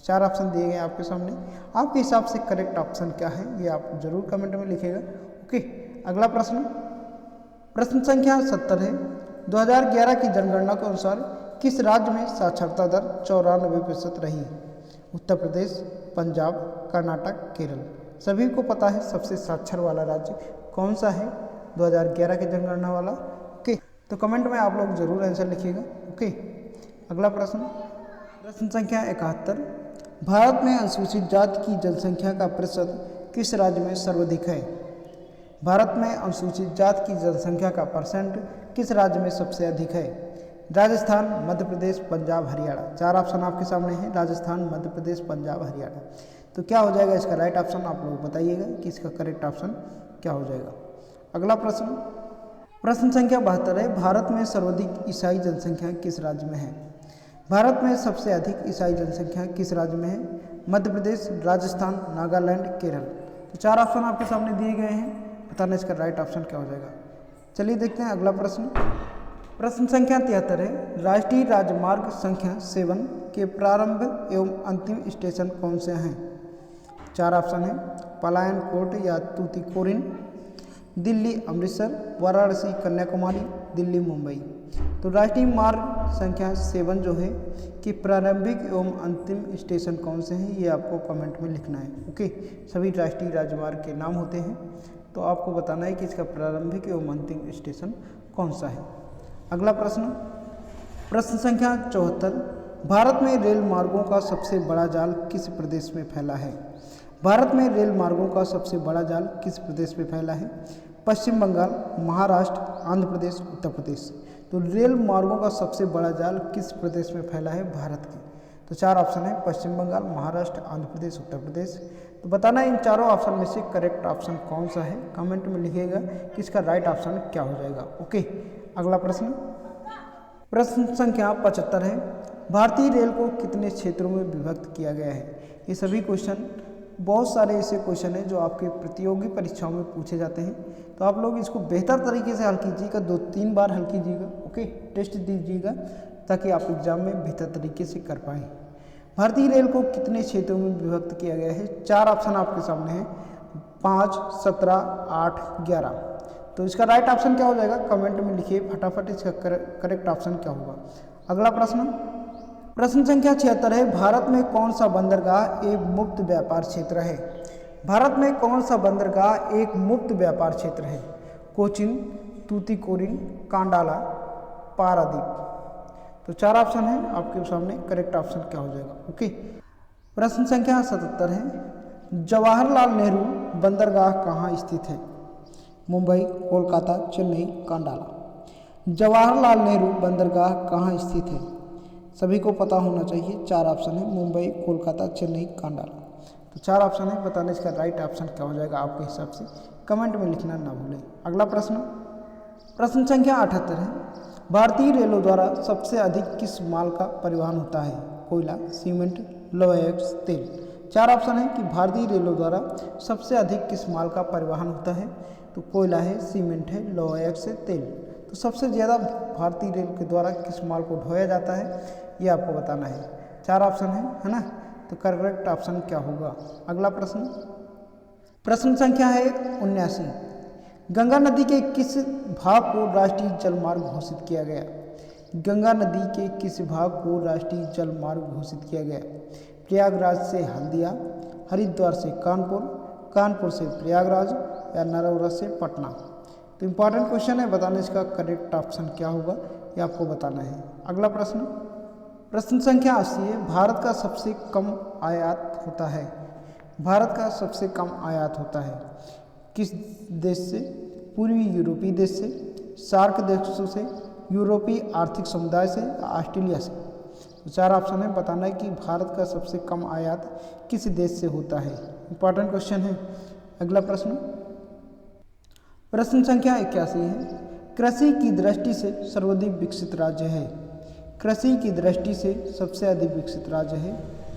4 ऑप्शन दिए गए आपके सामने, आपके हिसाब से करेक्ट ऑप्शन क्या है ये आप जरूर कमेंट में लिखिएगा। ओके, अगला प्रश्न प्रश्न संख्या 70 है, 2011 की जनगणना के अनुसार किस राज्य में साक्षरता दर 94% रही, उत्तर प्रदेश, पंजाब, कर्नाटक, केरल। सभी को पता है सबसे साक्षर वाला राज्य कौन सा है 2011 की जनगणना वाला। ओके, तो कमेंट में आप लोग जरूर आंसर लिखिएगा। ओके, अगला प्रश्न प्रश्न संख्या 71, भारत में अनुसूचित जाति की जनसंख्या का प्रतिशत किस राज्य में सर्वाधिक है। भारत में अनुसूचित जाति की जनसंख्या का परसेंट किस राज्य में सबसे अधिक है, राजस्थान, मध्य प्रदेश, पंजाब, हरियाणा। 4 ऑप्शन आपके सामने हैं, राजस्थान, मध्य प्रदेश, पंजाब, हरियाणा। तो क्या हो जाएगा इसका राइट ऑप्शन, आप लोग बताइएगा कि इसका करेक्ट ऑप्शन क्या हो जाएगा। अगला प्रश्न प्रश्न संख्या 72 है, भारत में सर्वाधिक ईसाई जनसंख्या किस राज्य में है। भारत में सबसे अधिक ईसाई जनसंख्या किस राज्य में है, मध्य प्रदेश, राजस्थान, नागालैंड, केरल। तो 4 ऑप्शन आपके सामने दिए गए हैं, बताना इसका राइट ऑप्शन क्या हो जाएगा। चलिए देखते हैं अगला प्रश्न प्रश्न संख्या 73 है, राष्ट्रीय राजमार्ग संख्या 7 के प्रारंभ एवं अंतिम स्टेशन कौन से हैं। 4 ऑप्शन है, पलायन कोट या तूतीकोरिन, दिल्ली अमृतसर, वाराणसी कन्याकुमारी, दिल्ली मुंबई। तो राष्ट्रीय मार्ग संख्या 7 जो है कि प्रारंभिक एवं अंतिम स्टेशन कौन से हैं ये आपको कमेंट में लिखना है। ओके, सभी राष्ट्रीय राजमार्ग के नाम होते हैं, तो आपको बताना है कि इसका प्रारंभिक एवं अंतिम स्टेशन कौन सा है। अगला प्रश्न प्रश्न संख्या 74, भारत में रेल मार्गों का सबसे बड़ा जाल किस प्रदेश में फैला है। भारत में रेल मार्गों का सबसे बड़ा जाल किस प्रदेश में फैला है, पश्चिम बंगाल, महाराष्ट्र, आंध्र प्रदेश, उत्तर प्रदेश। तो रेल मार्गों का सबसे बड़ा जाल किस प्रदेश में फैला है भारत के। तो 4 ऑप्शन है, पश्चिम बंगाल, महाराष्ट्र, आंध्र प्रदेश, उत्तर प्रदेश। तो बताना इन चारों ऑप्शन में से करेक्ट ऑप्शन कौन सा है, कमेंट में लिखिएगा कि इसका राइट ऑप्शन क्या हो जाएगा। ओके, अगला प्रश्न प्रश्न संख्या 75 है, भारतीय रेल को कितने क्षेत्रों में विभक्त किया गया है। ये सभी क्वेश्चन, बहुत सारे ऐसे क्वेश्चन हैं जो आपके प्रतियोगी परीक्षाओं में पूछे जाते हैं, तो आप लोग इसको बेहतर तरीके से हल कीजिएगा, 2-3 बार हल कीजिएगा। ओके, टेस्ट दीजिएगा ताकि आप एग्जाम में बेहतर तरीके से कर पाएँ। भारतीय रेल को कितने क्षेत्रों में विभक्त किया गया है। 4 ऑप्शन आपके सामने हैं, 5, 17, 8, 11। तो इसका राइट ऑप्शन क्या हो जाएगा, कमेंट में लिखिए फटाफट इसका करेक्ट ऑप्शन क्या होगा। अगला प्रश्न प्रश्न संख्या 76 है, भारत में कौन सा बंदरगाह एक मुक्त व्यापार क्षेत्र है। भारत में कौन सा बंदरगाह एक मुक्त व्यापार क्षेत्र है, कोचिन, तूतीकोरिन, कांडाला, पारादीप। तो 4 ऑप्शन है आपके सामने, करेक्ट ऑप्शन क्या हो जाएगा। ओके, प्रश्न संख्या 77 है, जवाहरलाल नेहरू बंदरगाह कहाँ स्थित है, मुंबई, कोलकाता, चेन्नई, कांडाला। जवाहरलाल नेहरू बंदरगाह कहाँ स्थित है, सभी को पता होना चाहिए। 4 ऑप्शन है, मुंबई, कोलकाता, चेन्नई, कांडाला। तो 4 ऑप्शन है, बताने इसका राइट ऑप्शन क्या हो जाएगा आपके हिसाब से, कमेंट में लिखना ना भूलें। अगला प्रश्न प्रश्न संख्या 78 है, भारतीय रेलों द्वारा सबसे अधिक किस माल का परिवहन होता है, कोयला, सीमेंट, लौह अयस्क, तेल। 4 ऑप्शन है कि भारतीय रेलों द्वारा सबसे अधिक किस माल का परिवहन होता है, तो कोयला है, सीमेंट है, लौह अयस्क है, तेल। तो सबसे ज़्यादा भारतीय रेल के द्वारा किस माल को ढोया जाता है ये आपको बताना है। 4 ऑप्शन है ना, तो करेक्ट ऑप्शन क्या होगा। अगला प्रश्न प्रश्न संख्या है 79, गंगा नदी के किस भाग को राष्ट्रीय जलमार्ग घोषित किया गया? गंगा नदी के किस भाग को राष्ट्रीय जलमार्ग घोषित किया गया? प्रयागराज से हल्दिया, हरिद्वार से कानपुर, कानपुर से प्रयागराज या नरोरा से पटना? तो इम्पॉर्टेंट क्वेश्चन है, बताना इसका करेक्ट ऑप्शन क्या होगा ये आपको बताना है। अगला प्रश्न, प्रश्न संख्या 80 है, भारत का सबसे कम आयात होता है? भारत का सबसे कम आयात होता है किस देश से? पूर्वी यूरोपीय देश से, सार्क देशों से, यूरोपीय आर्थिक समुदाय से, ऑस्ट्रेलिया से? तो 4 ऑप्शन है, बताना है कि भारत का सबसे कम आयात किस देश से होता है। इंपॉर्टेंट क्वेश्चन है। अगला प्रश्न, प्रश्न संख्या 81 है, कृषि की दृष्टि से सर्वाधिक विकसित राज्य है? कृषि की दृष्टि से सबसे अधिक विकसित राज्य है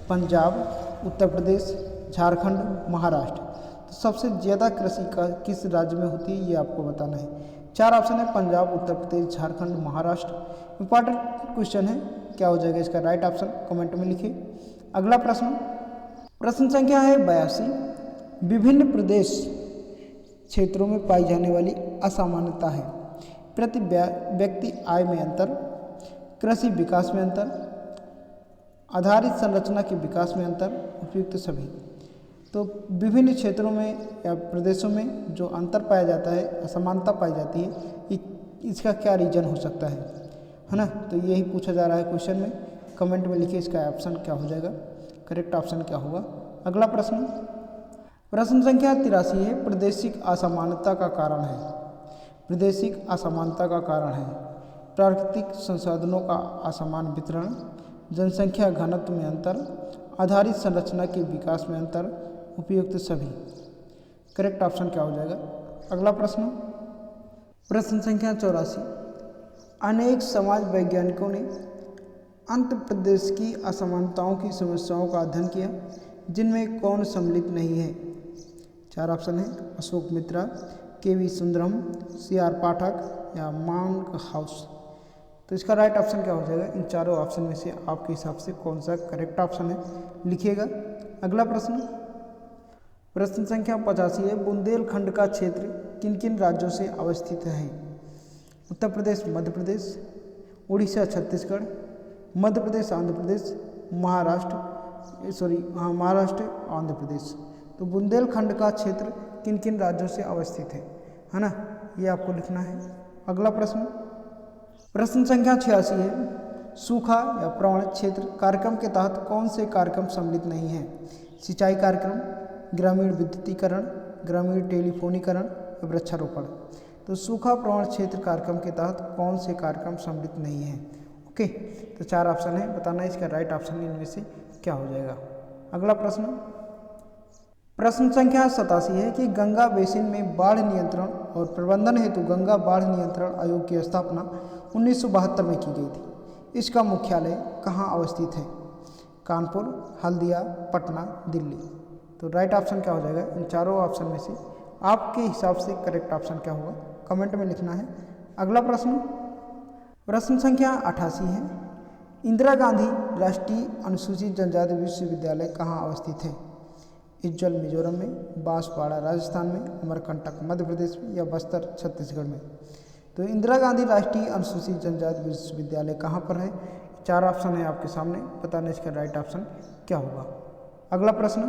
पंजाब, उत्तर प्रदेश, झारखंड, महाराष्ट्र। तो सबसे ज़्यादा कृषि का किस राज्य में होती है ये आपको बताना है। 4 ऑप्शन है, पंजाब, उत्तर प्रदेश, झारखंड, महाराष्ट्र। इंपॉर्टेंट क्वेश्चन है, क्या हो जाएगा इसका राइट ऑप्शन, कमेंट में लिखिए। अगला प्रश्न, प्रश्न संख्या है 82, विभिन्न प्रदेश क्षेत्रों में पाई जाने वाली असामान्यता है? प्रति व्यक्ति आय में अंतर, कृषि विकास में अंतर, आधारित संरचना के विकास में अंतर, उपयुक्त सभी। तो विभिन्न क्षेत्रों में या प्रदेशों में जो अंतर पाया जाता है, असमानता पाई जाती है, इसका क्या रीजन हो सकता है ना? तो यही पूछा जा रहा है क्वेश्चन में। कमेंट में लिखिए इसका ऑप्शन क्या हो जाएगा, करेक्ट ऑप्शन क्या होगा। अगला प्रश्न, प्रश्न संख्या 83 है, प्रादेशिक असमानता का कारण है? प्रादेशिक असमानता का कारण है प्राकृतिक संसाधनों का असमान वितरण, जनसंख्या घनत्व में अंतर, आधारित संरचना के विकास में अंतर, उपयुक्त सभी। करेक्ट ऑप्शन क्या हो जाएगा। अगला प्रश्न, प्रश्न संख्या 84, अनेक समाज वैज्ञानिकों ने आंध्र प्रदेश की असमानताओं की समस्याओं का अध्ययन किया, जिनमें कौन सम्मिलित नहीं है? 4 ऑप्शन है, अशोक मित्रा, के.वी. सुंदरम, सी.आर. पाठक या मांग हाउस। तो इसका राइट ऑप्शन क्या हो जाएगा? इन चारों ऑप्शन में से आपके हिसाब से कौन सा करेक्ट ऑप्शन है, लिखिएगा। अगला प्रश्न, प्रश्न संख्या 85 है, बुंदेलखंड का क्षेत्र किन किन राज्यों से अवस्थित है? उत्तर प्रदेश, मध्य प्रदेश, उड़ीसा, छत्तीसगढ़, मध्य प्रदेश, आंध्र प्रदेश, महाराष्ट्र, आंध्र प्रदेश। तो बुंदेलखंड का क्षेत्र किन किन राज्यों से अवस्थित है ना, ये आपको लिखना है। अगला प्रश्न, प्रश्न संख्या 86 है, सूखा या प्रवण क्षेत्र कार्यक्रम के तहत कौन से कार्यक्रम सम्मिलित नहीं है? सिंचाई कार्यक्रम, ग्रामीण विद्युतीकरण, ग्रामीण टेलीफोनीकरण, वृक्षारोपण। तो सूखा प्रवण क्षेत्र कार्यक्रम के तहत कौन से कार्यक्रम सम्मिलित नहीं है? ओके, तो 4 ऑप्शन है, बताना है इसका राइट ऑप्शन इनमें से क्या हो जाएगा। अगला प्रश्न, प्रश्न संख्या 87 है कि गंगा बेसिन में बाढ़ नियंत्रण और प्रबंधन हेतु गंगा बाढ़ नियंत्रण आयोग की स्थापना 1972 में की गई थी। इसका मुख्यालय कहाँ अवस्थित है? कानपुर, हल्दिया, पटना, दिल्ली। तो राइट ऑप्शन क्या हो जाएगा? इन चारों ऑप्शन में से आपके हिसाब से करेक्ट ऑप्शन क्या होगा, कमेंट में लिखना है। अगला प्रश्न, प्रश्न संख्या 88 है, इंदिरा गांधी राष्ट्रीय अनुसूचित जनजाति विश्वविद्यालय कहाँ अवस्थित है? इज्जल मिजोरम में, बांसवाड़ा राजस्थान में, अमरकंटक मध्य प्रदेश में या बस्तर छत्तीसगढ़ में? तो इंदिरा गांधी राष्ट्रीय अनुसूचित जनजाति विश्वविद्यालय कहाँ पर है? 4 ऑप्शन है आपके सामने, बताना इसका राइट ऑप्शन क्या होगा। अगला प्रश्न,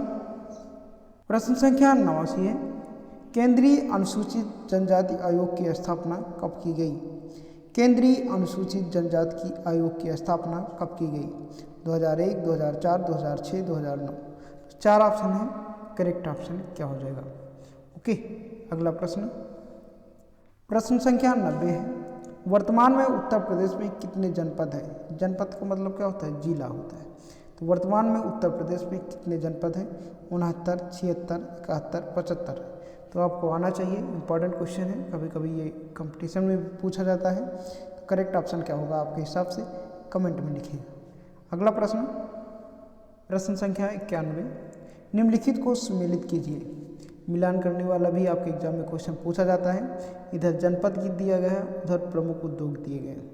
प्रश्न संख्या 89 है, केंद्रीय अनुसूचित जनजाति आयोग की स्थापना कब की गई? केंद्रीय अनुसूचित जनजाति की आयोग की स्थापना कब की गई? 2001, 2004, 2006, 2009। 4 ऑप्शन है, करेक्ट ऑप्शन क्या हो जाएगा। ओके, अगला प्रश्न, प्रश्न संख्या 90 है, वर्तमान में उत्तर प्रदेश में कितने जनपद हैं? जनपद का मतलब क्या होता है? जिला होता है। तो वर्तमान में उत्तर प्रदेश में कितने जनपद हैं? 69, 76, 71, 75। तो आपको आना चाहिए, इंपॉर्टेंट क्वेश्चन है, कभी कभी ये कंपटीशन में पूछा जाता है। तो करेक्ट ऑप्शन क्या होगा आपके हिसाब से, कमेंट में लिखिए। अगला प्रश्न, प्रश्न संख्या 91, निम्नलिखित को सुमेलित कीजिए। मिलान करने वाला भी आपके एग्जाम में क्वेश्चन पूछा जाता है। इधर जनपद की दिया गया है, उधर प्रमुख उद्योग दिए गए हैं।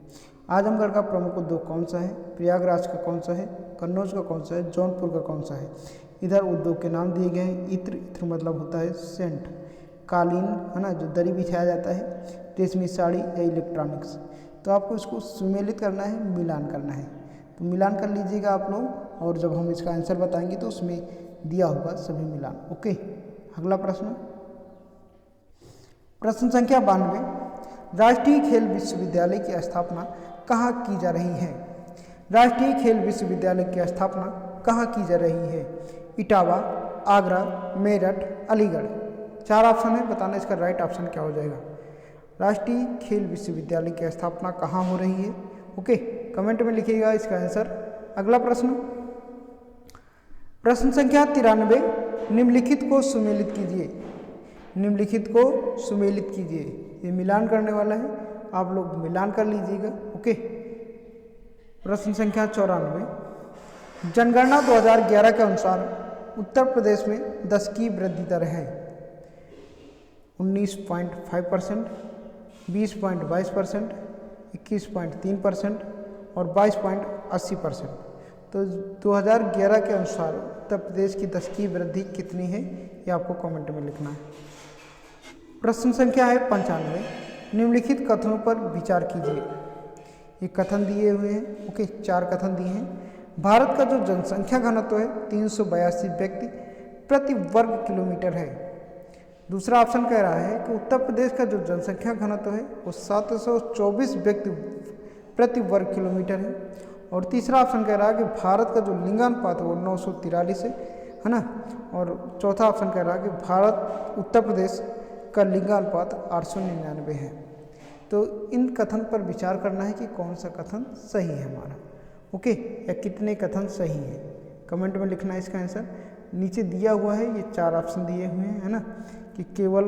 आजमगढ़ का प्रमुख उद्योग कौन सा है? प्रयागराज का कौन सा है? कन्नौज का कौन सा है? जौनपुर का कौन सा है? इधर उद्योग के नाम दिए गए हैं। इत्र, इत्र मतलब होता है सेंट, कालीन, है ना, जो दरी बिछाया जाता है, रेशमी साड़ी या इलेक्ट्रॉनिक्स। तो आपको इसको सुमेलित करना है, मिलान करना है। तो मिलान कर लीजिएगा आप लोग, और जब हम इसका आंसर बताएंगे तो उसमें दिया होगा सभी मिलान। ओके, अगला प्रश्न, प्रश्न संख्या 92, राष्ट्रीय खेल विश्वविद्यालय की स्थापना कहाँ की जा रही है? राष्ट्रीय खेल विश्वविद्यालय की स्थापना कहाँ की जा रही है? इटावा, आगरा, मेरठ, अलीगढ़। 4 ऑप्शन है, बताना इसका राइट ऑप्शन क्या हो जाएगा। राष्ट्रीय खेल विश्वविद्यालय की स्थापना कहाँ हो रही है? ओके, कमेंट में लिखिएगा इसका आंसर। अगला प्रश्न, प्रश्न संख्या 93, निम्नलिखित को सुमेलित कीजिए। निम्नलिखित को सुमेलित कीजिए। ये मिलान करने वाला है, आप लोग मिलान कर लीजिएगा। ओके, प्रश्न संख्या 94, जनगणना 2011 के अनुसार उत्तर प्रदेश में 10 की वृद्धि दर है 19.5%, 20.22%, 21.3% और 22.80%। तो 2011 के अनुसार उत्तर प्रदेश की 10 की वृद्धि कितनी है, ये आपको कमेंट में लिखना है। प्रश्न संख्या है 95, निम्नलिखित कथनों पर विचार कीजिए। ये कथन दिए हुए हैं। ओके, 4 कथन दिए हैं। भारत का जो जनसंख्या घनत्व है 382 व्यक्ति प्रति वर्ग किलोमीटर है। दूसरा ऑप्शन कह रहा है कि उत्तर प्रदेश का जो जनसंख्या घनत्व है वो 724 व्यक्ति प्रति वर्ग किलोमीटर है। और तीसरा ऑप्शन कह रहा है कि भारत का जो लिंगानुपात है वो 943 है ना। और चौथा ऑप्शन कह रहा है कि उत्तर प्रदेश का लिंगानुपात 899 है। तो इन कथन पर विचार करना है कि कौन सा कथन सही है हमारा। ओके, या कितने कथन सही है, कमेंट में लिखना है इसका आंसर। नीचे दिया हुआ है, ये 4 ऑप्शन दिए हुए हैं, है ना, कि केवल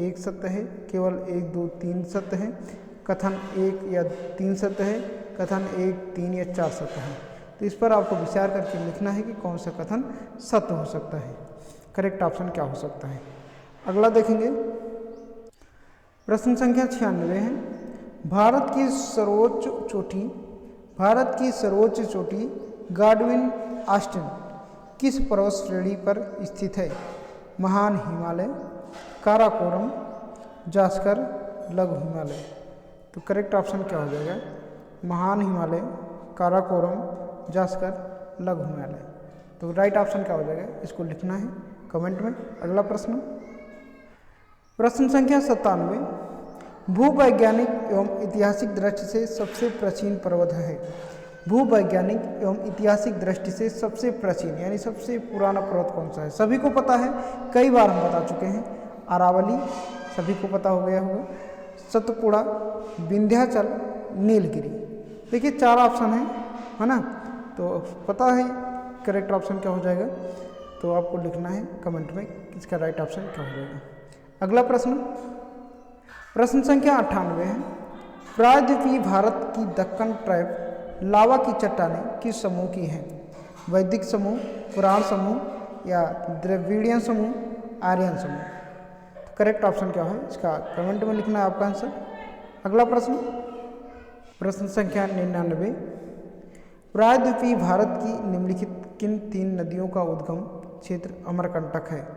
1 सत्य है, केवल 1, 2, 3 सत्य है, कथन 1 या 3 सत्य है, कथन 1, 3 या 4 सत्य है। तो इस पर आपको विचार करके लिखना है कि कौन सा कथन सत्य हो सकता है, करेक्ट ऑप्शन क्या हो सकता है। अगला देखेंगे, प्रश्न संख्या 96 है, भारत की सर्वोच्च चोटी गाडविन ऑस्टिन किस पर्वत श्रेणी पर स्थित है? महान हिमालय, काराकोरम, जास्कर, लघु हिमालय। तो करेक्ट ऑप्शन क्या हो जाएगा? महान हिमालय, काराकोरम, जास्कर, लघु हिमालय। तो राइट ऑप्शन क्या हो जाएगा, इसको लिखना है कमेंट में। अगला प्रश्न, प्रश्न संख्या 97, भूवैज्ञानिक एवं ऐतिहासिक दृष्टि से सबसे प्राचीन पर्वत है। भूवैज्ञानिक एवं ऐतिहासिक दृष्टि से सबसे प्राचीन यानी सबसे पुराना पर्वत कौन सा है? सभी को पता है, कई बार हम बता चुके हैं। अरावली सभी को पता हो गया होगा, सतपुड़ा, विंध्याचल, नीलगिरी। देखिए 4 ऑप्शन है ना, तो पता है करेक्ट ऑप्शन क्या हो जाएगा। तो आपको लिखना है कमेंट में इसका राइट ऑप्शन क्या हो जाएगा। अगला प्रश्न, प्रश्न संख्या 98 है, प्रायद्वीपीय भारत की दक्कन ट्राइब लावा की चट्टानें किस समूह की हैं? वैदिक समूह, पुराण समूह या द्रविड़ियन समूह, आर्यन समूह। तो करेक्ट ऑप्शन क्या है इसका कमेंट में लिखना है आपका आंसर। अगला प्रश्न, प्रश्न संख्या 99, प्रायद्वीपीय भारत की निम्नलिखित किन 3 नदियों का उद्गम क्षेत्र अमरकंटक है?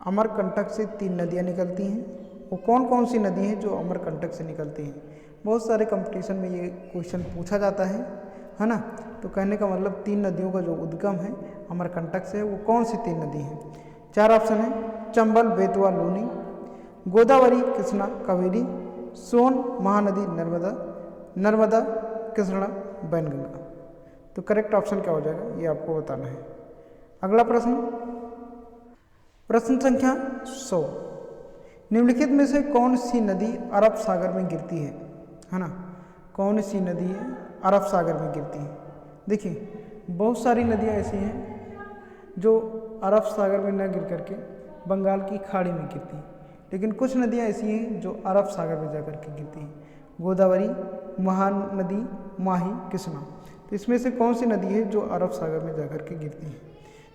अमरकंटक से 3 नदियाँ निकलती हैं। वो कौन कौन सी नदी हैं जो अमरकंटक से निकलती हैं? बहुत सारे कंपटीशन में ये क्वेश्चन पूछा जाता है ना। तो कहने का मतलब 3 नदियों का जो उद्गम है अमरकंटक से है, वो कौन सी 3 नदी हैं? 4 ऑप्शन है, चंबल, बेतवा, लूनी, गोदावरी, कृष्णा, कावेरी, सोन, महानदी, नर्मदा, कृष्णा, वैनगंगा। तो करेक्ट ऑप्शन क्या हो जाएगा ये आपको बताना है। अगला प्रश्न, प्रश्न संख्या 100, निम्नलिखित में से कौन सी नदी अरब सागर में गिरती है ना? कौन सी नदी है अरब सागर में गिरती है? देखिए बहुत सारी नदियाँ ऐसी हैं जो अरब सागर में न गिर करके बंगाल की खाड़ी में गिरती हैं, लेकिन कुछ नदियाँ ऐसी हैं जो अरब सागर में जाकर के गिरती हैं। गोदावरी, महानदी, माही, कृष्णा। तो इसमें से कौन सी नदी है जो अरब सागर में जाकर के गिरती है?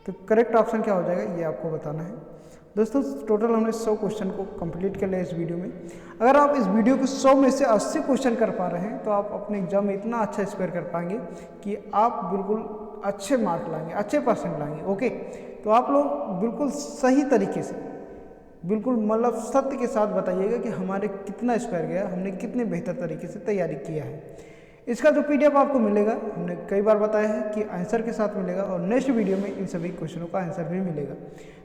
तो करेक्ट ऑप्शन क्या हो जाएगा ये आपको बताना है। दोस्तों टोटल हमने 100 क्वेश्चन को कंप्लीट कर लिया इस वीडियो में। अगर आप इस वीडियो के 100 में से 80 क्वेश्चन कर पा रहे हैं तो आप अपने एग्जाम में इतना अच्छा स्कोर कर पाएंगे कि आप बिल्कुल अच्छे मार्क लाएंगे, अच्छे परसेंट लाएंगे। ओके, तो आप लोग बिल्कुल सही तरीके से बिल्कुल मतलब सत्य के साथ बताइएगा कि हमारे कितना स्क्वायर गया, हमने कितने बेहतर तरीके से तैयारी किया है। इसका जो PDF आपको मिलेगा, हमने कई बार बताया है कि आंसर के साथ मिलेगा और नेक्स्ट वीडियो में इन सभी क्वेश्चनों का आंसर भी मिलेगा।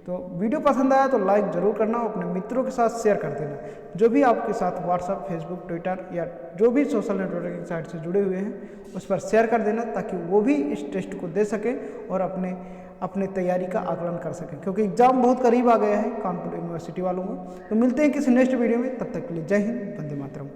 तो वीडियो पसंद आया तो लाइक ज़रूर करना, अपने मित्रों के साथ शेयर कर देना, जो भी आपके साथ व्हाट्सअप, फेसबुक, ट्विटर या जो भी सोशल नेटवर्किंग साइट से जुड़े हुए हैं उस पर शेयर कर देना, ताकि वो भी इस टेस्ट को दे सकें और अपने तैयारी का आकलन कर सकें, क्योंकि एग्जाम बहुत करीब आ गया है कानपुर यूनिवर्सिटी वालों को। तो मिलते हैं किसी नेक्स्ट वीडियो में, तब तक के लिए जय हिंद, वंदे मातरम।